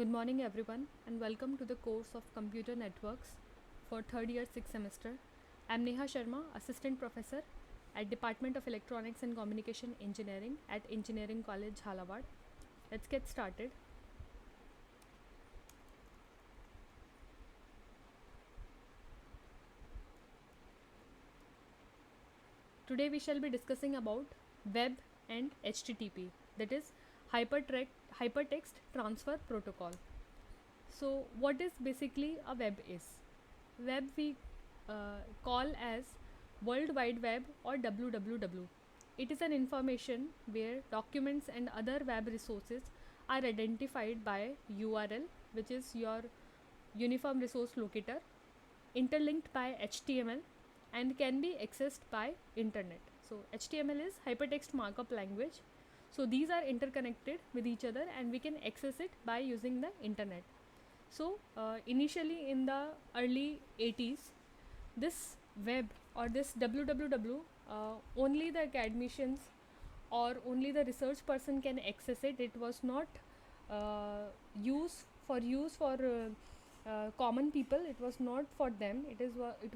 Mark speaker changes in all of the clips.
Speaker 1: Good morning, everyone, and welcome to the course of Computer Networks for third year 6th semester. I'm Neha Sharma, Assistant Professor at Department of Electronics and Communication Engineering at Engineering College, Jhalawad. Let's get started. Today we shall be discussing about web and HTTP, that is Hypertext Transfer Protocol. So, what is basically a web is? Web we call as World Wide Web or WWW. It is an information where documents and other web resources are identified by URL, which is your Uniform Resource Locator, interlinked by HTML, and can be accessed by internet. So HTML is hypertext markup language. So these are interconnected with each other and we can access it by using the internet. So initially in the early 80s, this web or this www, only the academicians or only the research person can access it. It was not uh, use for common people. It was not for them. It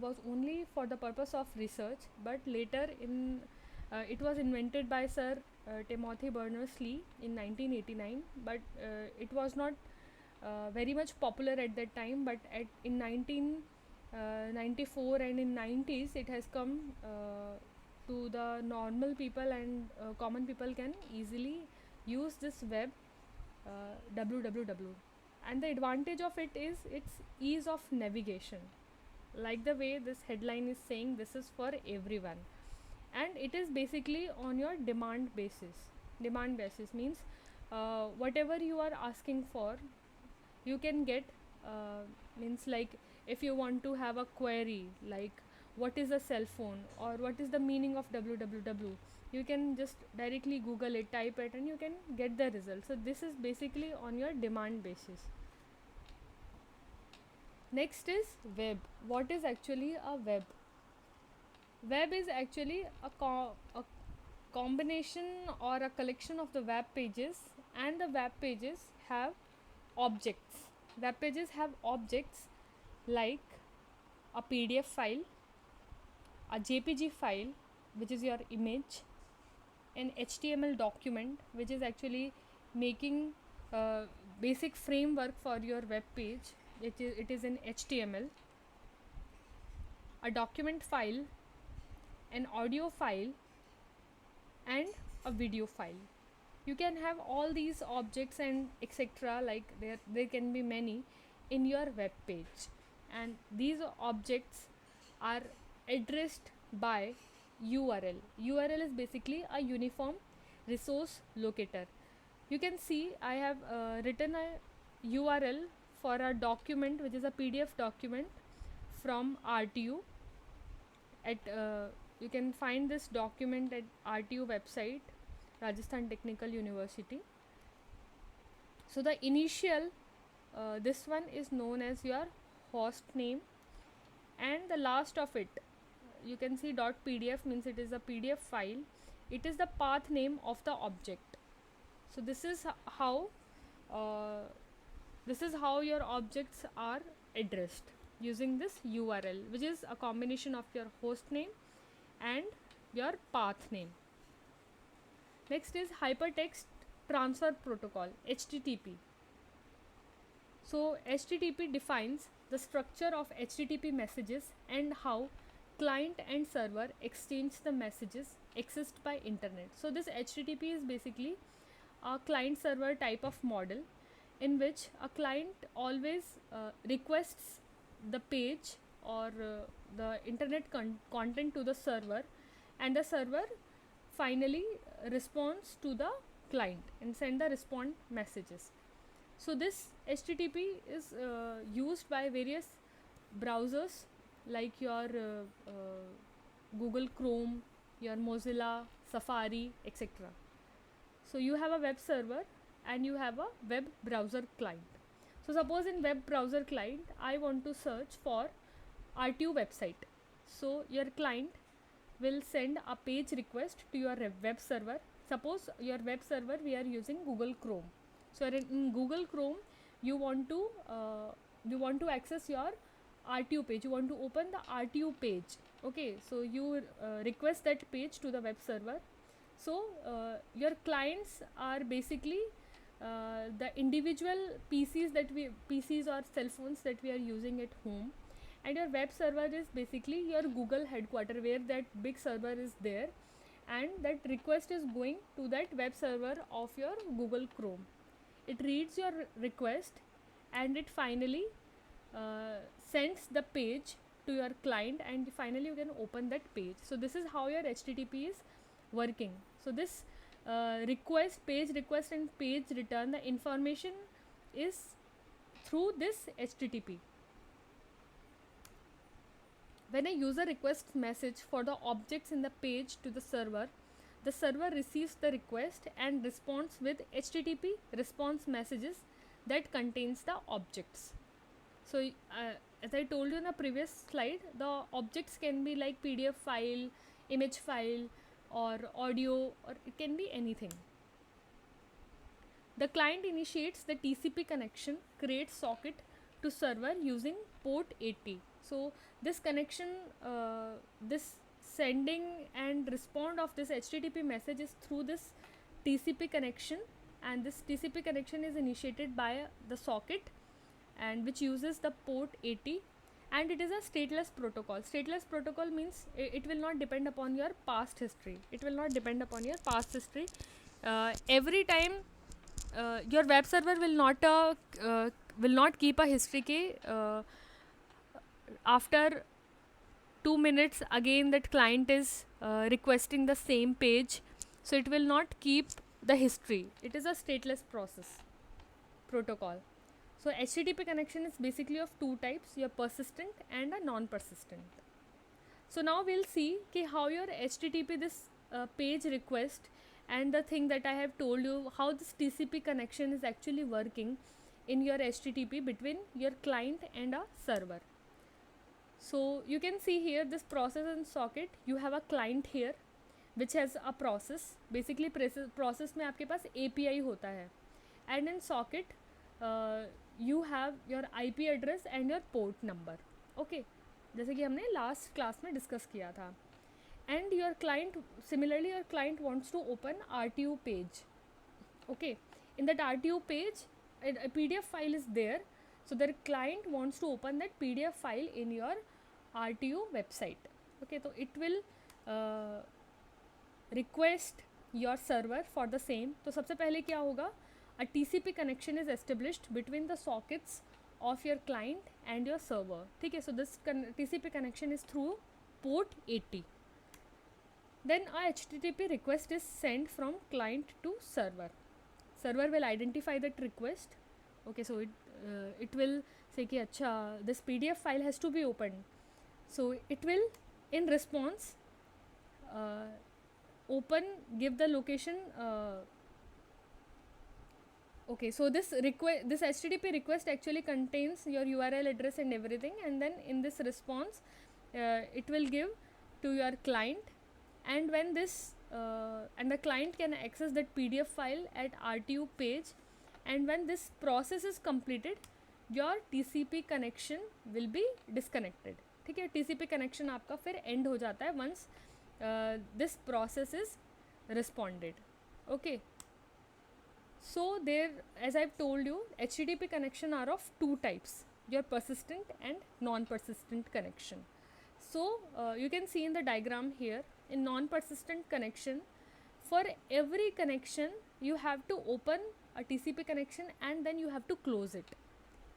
Speaker 1: was only for the purpose of research. But later in it was invented by Sir Timothy Berners-Lee in 1989. But it was not very much popular at that time. But in 1994 and in 90s it has come to the normal people, and common people can easily use this web www. And the advantage of it is its ease of navigation, like the way this headline is saying, this is for everyone. And it is basically on your demand basis means whatever you are asking for you can get. Means like if you want to have a query like what is a cell phone or what is the meaning of www, you can just directly google it, type it, and you can get the result. So this is basically on your demand basis. Next is web. What is actually a web? Web is actually a combination or a collection of the web pages, and the web pages have objects. Web pages have objects like a PDF file, a JPG file, which is your image, an HTML document, which is actually making basic framework for your web page. It is in HTML, a document file, an audio file, and a video file. You can have all these objects and etc. Like there can be many in your web page, and these objects are addressed by URL. URL is basically a uniform resource locator. You can see I have written a URL for a document which is a PDF document from RTU. At you can find this document at RTU website, Rajasthan Technical University. So the initial this one is known as your host name, and the last of it you can see .pdf means it is a PDF file. It is the path name of the object. So uh, this is how your objects are addressed using this URL, which is a combination of your host name and your path name. Next is Hypertext Transfer Protocol, HTTP. So HTTP defines the structure of HTTP messages and how client and server exchange the messages accessed by internet. So this HTTP is basically a client server type of model in which a client always requests the page or the internet content to the server, and the server finally responds to the client and send the response messages. So this HTTP is used by various browsers like your Google Chrome, your Mozilla, Safari, etc. So you have a web server and you have a web browser client. So suppose in web browser client I want to search for RTU website. So your client will send a page request to your web server. Suppose your web server we are using Google Chrome. So in Google Chrome you want to access your RTO page, you want to open the RTO page. Okay, so you request that page to the web server. So your clients are basically the individual PCs or cell phones that we are using at home, and your web server is basically your Google headquarter where that big server is there, and that request is going to that web server of your Google Chrome. It reads your request and it finally sends the page to your client, and finally you can open that page. So this is how your HTTP is working. So this page request and page return, the information is through this HTTP. When a user requests message for the objects in the page to the server receives the request and responds with HTTP response messages that contains the objects. So as I told you in the previous slide, the objects can be like PDF file, image file, or audio, or it can be anything. The client initiates the TCP connection, creates socket to server using port 80. So this connection, this sending and respond of this HTTP message is through this TCP connection, and this TCP connection is initiated by the socket, and which uses the port 80, and it is a stateless protocol. Stateless protocol means it will not depend upon your past history. It will not depend upon your past history. Every time your web server will not keep a history ke after 2 minutes again that client is requesting the same page, so it will not keep the history. It is a stateless protocol. So HTTP connection is basically of two types, your persistent and a non-persistent. So now we'll see how your HTTP, this page request, and the thing that I have told you, how this TCP connection is actually working in your HTTP between your client and a server. So you can see here this process and socket. You have a client here which has a process. Basically process में आपके पास API होता है, and in socket you have your IP address and your port number. Okay, जैसे कि हमने last class में discuss किया था. And your client, similarly your client wants to open RTO page. Okay, in that RTO page a PDF file is there, so the client wants to open that PDF file in your RTO website. Okay, so it will request your server for the same. तो सबसे पहले क्या होगा, a TCP connection is established between the sockets of your client and your server. ठीक है, so this TCP connection is through port 80. Then a HTTP request is sent from client to server. Server will identify that request. Okay, so it will say कि अच्छा this PDF file has to be opened. So it will in response give the location. Okay, so this HTTP request actually contains your URL address and everything, and then in this response it will give to your client, and when this and the client can access that PDF file at RTO page, and when this process is completed your TCP connection will be disconnected. ठीक है, TCP connection आपका फिर end हो जाता है once this process is responded. Okay, so there, as I've told you, HTTP connection are of two types, your persistent and non-persistent connection. So you can see in the diagram here, in non-persistent connection, for every connection you have to open a TCP connection and then you have to close it.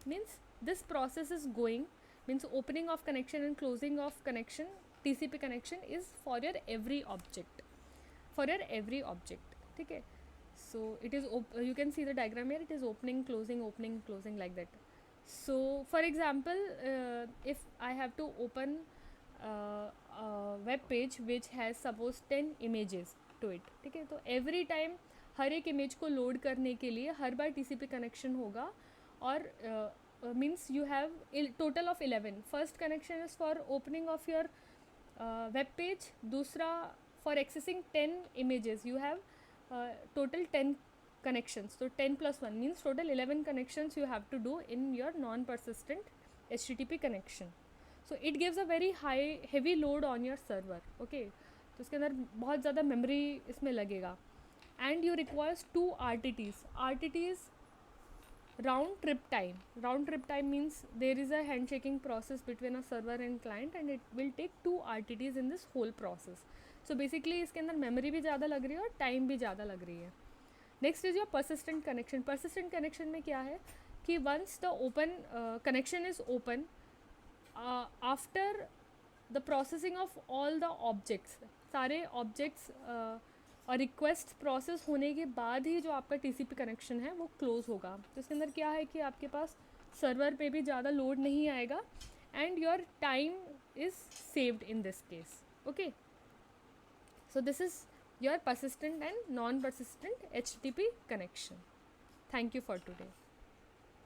Speaker 1: Means this process is going, means opening of connection and closing of connection, TCP connection is for your every object. ठीक है, so it is you can see the diagram here, it is opening, closing like that. So for example, if I have to open a web page which has suppose 10 images to it, ठीक है, तो every time हर एक image को load करने के लिए हर बार TCP connection होगा, और means you have total of 11. First connection is for opening of your web page, दूसरा for accessing 10 images, you have total 10 connections. So 10 plus 1 means total 11 connections you have to do in your non-persistent HTTP connection. So it gives a very heavy load on your server. Okay, तो इसके अंदर बहुत ज़्यादा memory इसमें लगेगा. And you requires 2 RTTs. RTTs, round trip time. Round trip time means there is a handshaking process between a server and client, and it will take 2 RTTs in this whole process. So basically इसके अंदर memory भी ज़्यादा लग रही है और time भी ज़्यादा लग रही है. Next is your persistent connection. Persistent connection में क्या है कि once the open connection is open, after the processing of all the objects, सारे objects और रिक्वेस्ट प्रोसेस होने के बाद ही जो आपका TCP कनेक्शन है वो क्लोज होगा. तो इसके अंदर क्या है कि आपके पास सर्वर पे भी ज़्यादा लोड नहीं आएगा and your time is saved in this case. Okay, so this is your persistent and non-persistent HTTP connection. Thank you for today.